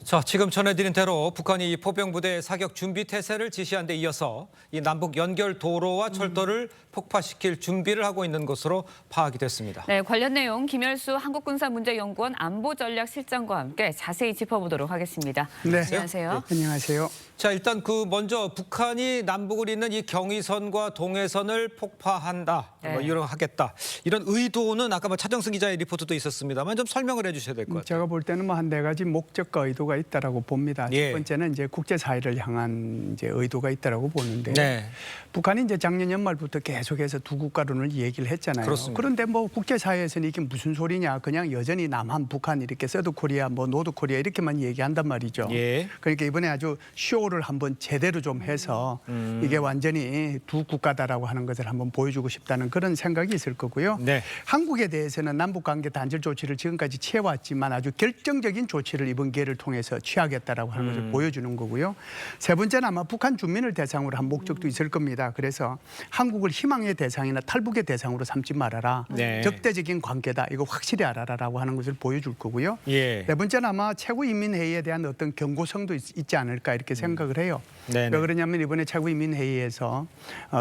자, 지금 전해드린 대로 북한이 포병부대 사격 준비 태세를 지시한 데 이어서 이 남북 연결 도로와 철도를 폭파시킬 준비를 하고 있는 것으로 파악이 됐습니다. 네, 관련 내용 김열수 한국군사문제연구원 안보전략실장과 함께 자세히 짚어보도록 하겠습니다. 네. 안녕하세요. 네. 안녕하세요. 자, 일단 먼저 북한이 남북을 잇는 이 경의선과 동해선을 폭파한다, 네. 이런 하겠다. 이런 의도는 아까 차정승 기자의 리포트도 있었습니다만 좀 설명을 해주셔야 될 것 같아요. 제가 볼 때는 한 네 가지 목적과 의도가 있다라고 봅니다. 예. 첫 번째는 이제 국제사회를 향한 이제 의도가 있다라고 보는데, 네. 북한이 이제 작년 연말부터 계속해서 두 국가론을 얘기를 했잖아요. 그렇습니다. 그런데 뭐 국제사회에서는 이게 무슨 소리냐, 그냥 여전히 남한, 북한 이렇게 서드 코리아, 뭐 노드 코리아 이렇게만 얘기한단 말이죠. 예. 그러니까 이번에 아주 쇼를 한번 제대로 좀 해서 이게 완전히 두 국가다라고 하는 것을 한번 보여주고 싶다는 그런 생각이 있을 거고요. 네. 한국에 대해서는 남북관계 단절 조치를 지금까지 취해왔지만 아주 결정적인 조치를 이번 기회를 통해서 취하겠다라고 하는 것을 보여주는 거고요. 세 번째는 아마 북한 주민을 대상으로 한 목적도 있을 겁니다. 그래서 한국을 희망의 대상이나 탈북의 대상으로 삼지 말아라. 네. 적대적인 관계다. 이거 확실히 알아라라고 하는 것을 보여줄 거고요. 예. 네 번째는 아마 최고인민회의에 대한 어떤 경고성도 있지 않을까 이렇게 생각을 해요. 네네. 왜 그러냐면 이번에 최고인민회의에서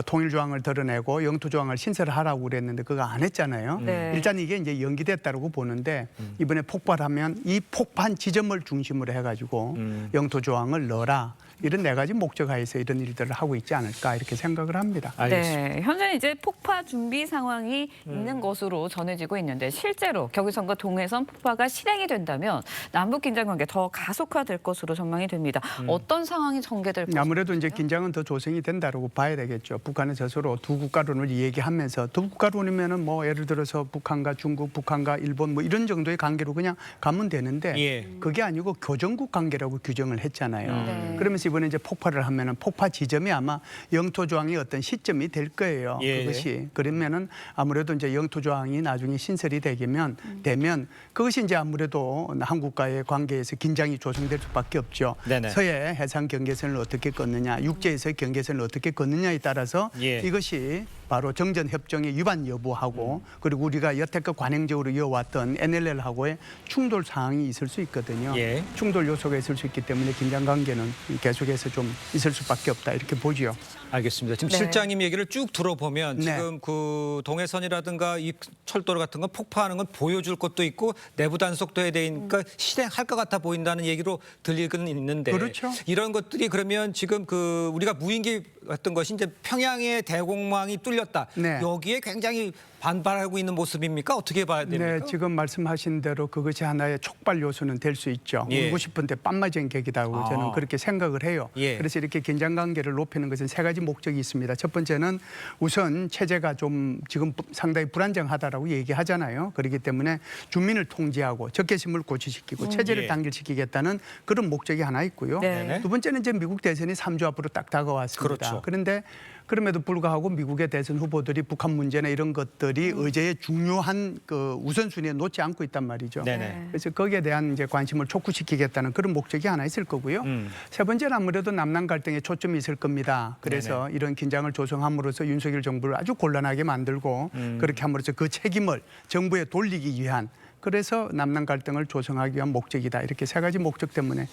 통일조항을 드러내고 영토조항을 신설하라고 그랬는데 그거 안 했잖아요. 네. 일단 이게 이제 연기됐다고 보는데 이번에 폭발하면 이 폭발 지점을 중심으로 해가지고 영토조항을 넣어라. 이런 네 가지 목적 하에서 이런 일들을 하고 있지 않을까 이렇게 생각을 합니다. 알겠습니다. 네, 현재 이제 폭파 준비 상황이 있는 것으로 전해지고 있는데 실제로 경의선과 동해선 폭파가 실행이 된다면 남북 긴장 관계 더 가속화될 것으로 전망이 됩니다. 어떤 상황이 전개될 것인가요? 아무래도 이제 긴장은 더 조성이 된다고 봐야 되겠죠. 북한은 스스로 두 국가론을 얘기하면서 두 국가론이면은 뭐 예를 들어서 북한과 중국, 북한과 일본 뭐 이런 정도의 관계로 그냥 가면 되는데 예. 그게 아니고 교정국 관계라고 규정을 했잖아요. 네. 그러면서 이번에 이제 폭발을 하면은 폭파 지점이 아마 영토조항의 어떤 시점이 될 거예요. 예. 그것이 그러면은 아무래도 이제 영토조항이 나중에 신설이 되면 그것이 이제 아무래도 한국과의 관계에서 긴장이 조성될 수밖에 없죠. 네네. 서해 해상 경계선을 어떻게 걷느냐, 육지에서의 경계선을 어떻게 걷느냐에 따라서 예. 이것이 바로 정전협정의 위반 여부하고 그리고 우리가 여태껏 관행적으로 이어왔던 NLL하고의 충돌 사항이 있을 수 있거든요. 예. 충돌 요소가 있을 수 있기 때문에 긴장 관계는 계속해서 좀 있을 수밖에 없다 이렇게 보죠. 알겠습니다. 지금 네. 실장님 얘기를 쭉 들어보면 네. 지금 그 동해선이라든가 이 철도로 같은 건 폭파하는 건 보여줄 것도 있고 내부 단속도 해야 되니까 실행할 것 같아 보인다는 얘기로 들리고는 있는데 그렇죠. 이런 것들이 그러면 지금 그 우리가 무인기 같은 것이 이제 평양의 대공망이 뚫렸다. 네. 여기에 굉장히 반발하고 있는 모습입니까? 어떻게 봐야 됩니까? 네, 지금 말씀하신 대로 그것이 하나의 촉발 요소는 될 수 있죠. 예. 울고 싶은데 땀 맞은 객이라고 저는 그렇게 생각을 해요. 예. 그래서 이렇게 긴장 관계를 높이는 것은 세 가지 목적이 있습니다. 첫 번째는 우선 체제가 좀 지금 상당히 불안정하다라고 얘기하잖아요. 그렇기 때문에 주민을 통제하고 적개심을 고취시키고 체제를 예. 단결시키겠다는 그런 목적이 하나 있고요. 네. 두 번째는 이제 미국 대선이 3주 앞으로 딱 다가왔습니다. 그렇죠. 그런데 그럼에도 불구하고 미국의 대선 후보들이 북한 문제나 이런 것들이 의제의 중요한 그 우선순위에 놓지 않고 있단 말이죠. 네네. 그래서 거기에 대한 이제 관심을 촉구시키겠다는 그런 목적이 하나 있을 거고요. 세 번째는 아무래도 남남 갈등에 초점이 있을 겁니다. 그래서 이런 긴장을 조성함으로써 윤석열 정부를 아주 곤란하게 만들고 그렇게 함으로써 그 책임을 정부에 돌리기 위한 그래서 남남 갈등을 조성하기 위한 목적이다. 이렇게 세 가지 목적 때문에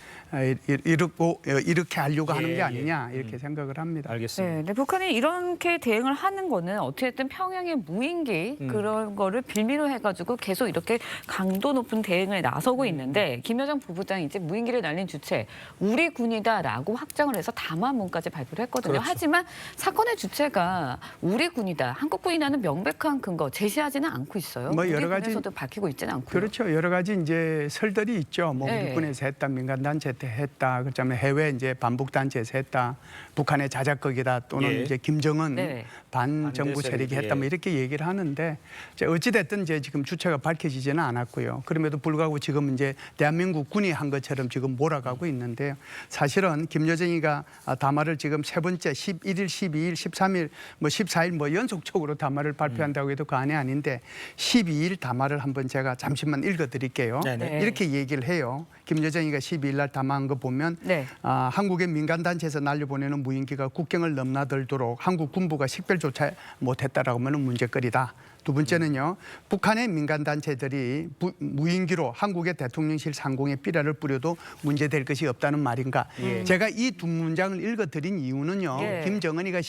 이렇게 하려고 하는 게 아니냐 이렇게 생각을 합니다. 알겠습니다. 네, 근데 북한이 이렇게 대응을 하는 거는 어쨌든 평양의 무인기 그런 거를 빌미로 해가지고 계속 이렇게 강도 높은 대응에 나서고 있는데 김여정 부부장이 이제 무인기를 날린 주체 우리 군이다라고 확정을 해서 담화문까지 발표를 했거든요. 그렇죠. 하지만 사건의 주체가 우리 군이다, 한국 군이라는 명백한 근거 제시하지는 않고 있어요. 뭐 우리 여러 가지- 군에서도 밝히고 있지는 않고요. 그렇죠. 여러 가지 이제 설들이 있죠. 뭐 네. 육군에서 했다, 민간 단체에서 했다, 그다음에 해외 이제 반북 단체에서 했다, 북한의 자작극이다 또는 예. 이제 김정은 네. 반정부 반대 세력이 세력이, 했다, 뭐 예. 이렇게 얘기를 하는데 이제 어찌 됐든 이제 지금 주체가 밝혀지지는 않았고요. 그럼에도 불구하고 지금 이제 대한민국 군이 한 것처럼 지금 몰아가고 있는데요. 사실은 김여정이가 담화를 지금 세 번째 11일, 12일, 13일, 뭐 14일 뭐 연속적으로 담화를 발표한다고 해도 과언이 아닌데 12일 담화를 한번 제가 잠시만 읽어드릴게요. 네네. 이렇게 얘기를 해요. 김여정이가 12일 날 담화한 거 보면 네. 한국의 민간단체에서 날려보내는 무인기가 국경을 넘나들도록 한국 군부가 식별조차 못했다라고 하면 문제거리다. 두 번째는요, 북한의 민간단체들이 무인기로 한국의 대통령실 상공에 삐라를 뿌려도 문제될 것이 없다는 말인가. 제가 이 두 문장을 읽어드린 이유는요, 예. 김여정이가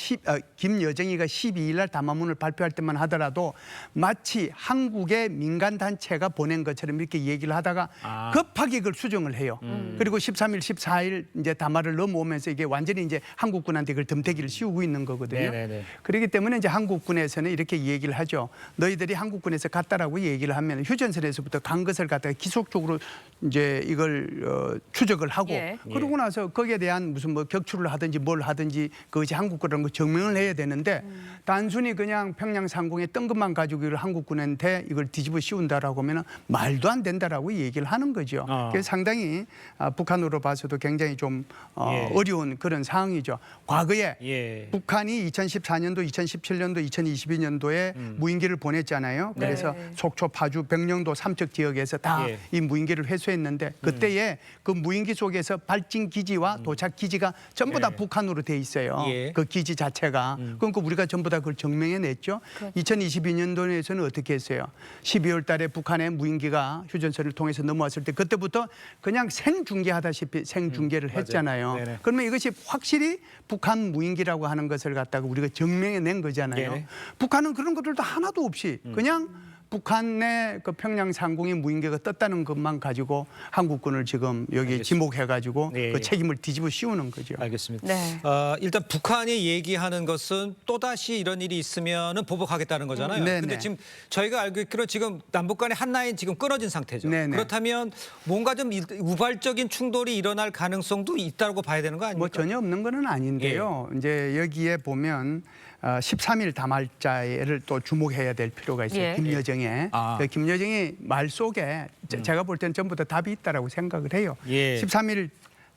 12일 날 담화문을 발표할 때만 하더라도 마치 한국의 민간단체가 보낸 것처럼 이렇게 얘기를 하다가 급하게 그걸 수정을 해요. 그리고 13일, 14일 이제 담화를 넘어오면서 이게 완전히 이제 한국군한테 그걸 덤태기를 씌우고 있는 거거든요. 네네네. 그렇기 때문에 이제 한국군에서는 이렇게 얘기를 하죠. 너희들이 한국군에서 갔다라고 얘기를 하면 휴전선에서부터 간 것을 갖다가 기속적으로 이제 이걸 추적을 하고 예. 그러고 나서 거기에 대한 무슨 뭐 격추를 하든지 뭘 하든지 그것이 한국군이라는 걸 증명을 해야 되는데 단순히 그냥 평양 상공에 뜬 것만 가지고 이걸 한국군한테 이걸 뒤집어 씌운다라고 하면 말도 안 된다라고 얘기를 하는 거죠. 그래서 상당히 북한으로 봐서도 굉장히 좀 어려운 그런 상황이죠. 과거에 북한이 2014년도, 2017년도, 2022년도에 무인기를 보냈잖아요. 그래서 네. 속초, 파주, 백령도 삼척 지역에서 다 이 무인기를 회수했는데 그때에 그 무인기 속에서 발진 기지와 도착 기지가 전부 다 북한으로 돼 있어요. 그 기지 자체가. 그러니까 우리가 전부 다 그걸 증명해냈죠. 2022년도에서는 어떻게 했어요? 12월 달에 북한의 무인기가 휴전선을 통해서 넘어왔을 때 그때부터 그냥 생중계하다시피 생중계를 했잖아요. 네네. 그러면 이것이 확실히 북한 무인기라고 하는 것을 갖다가 우리가 증명해낸 거잖아요. 네네. 북한은 그런 것들도 하나도 없이 그냥 북한의 그 평양 상공에 무인기가 떴다는 것만 가지고 한국군을 지금 여기 알겠습니다. 지목해가지고 네. 그 책임을 뒤집어 씌우는 거죠. 알겠습니다. 네. 일단 북한이 얘기하는 것은 또다시 이런 일이 있으면은 보복하겠다는 거잖아요. 네네. 근데 지금 저희가 알고 있기로 지금 남북 간의 한 라인 지금 끊어진 상태죠. 네네. 그렇다면 뭔가 좀 우발적인 충돌이 일어날 가능성도 있다고 봐야 되는 거 아닙니까? 뭐 전혀 없는 거는 아닌데요. 이제 여기에 보면 13일 담화자를 또 주목해야 될 필요가 있어요. 예. 김여정의. 그 김여정이 말 속에 제가 볼 때는 전부 다 답이 있다라고 생각을 해요. 13일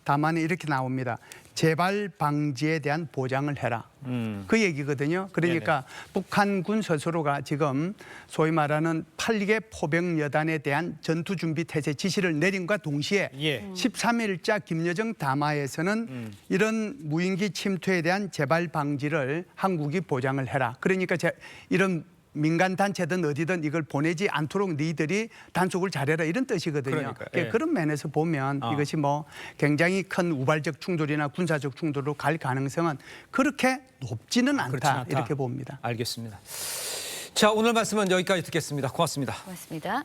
담화는 이렇게 나옵니다. 재발 방지에 대한 보장을 해라. 그 얘기거든요. 그러니까 북한군 스스로가 지금 소위 말하는 8개 포병여단에 대한 전투준비 태세 지시를 내림과 동시에 13일자 김여정 담화에서는 이런 무인기 침투에 대한 재발 방지를 한국이 보장을 해라. 그러니까 이런 민간 단체든 어디든 이걸 보내지 않도록 너희들이 단속을 잘해라 이런 뜻이거든요. 그러니까요. 그런 면에서 보면 이것이 뭐 굉장히 큰 우발적 충돌이나 군사적 충돌로 갈 가능성은 그렇게 높지는 않다, 그렇진 않다. 이렇게 봅니다. 알겠습니다. 자, 오늘 말씀은 여기까지 듣겠습니다. 고맙습니다. 고맙습니다.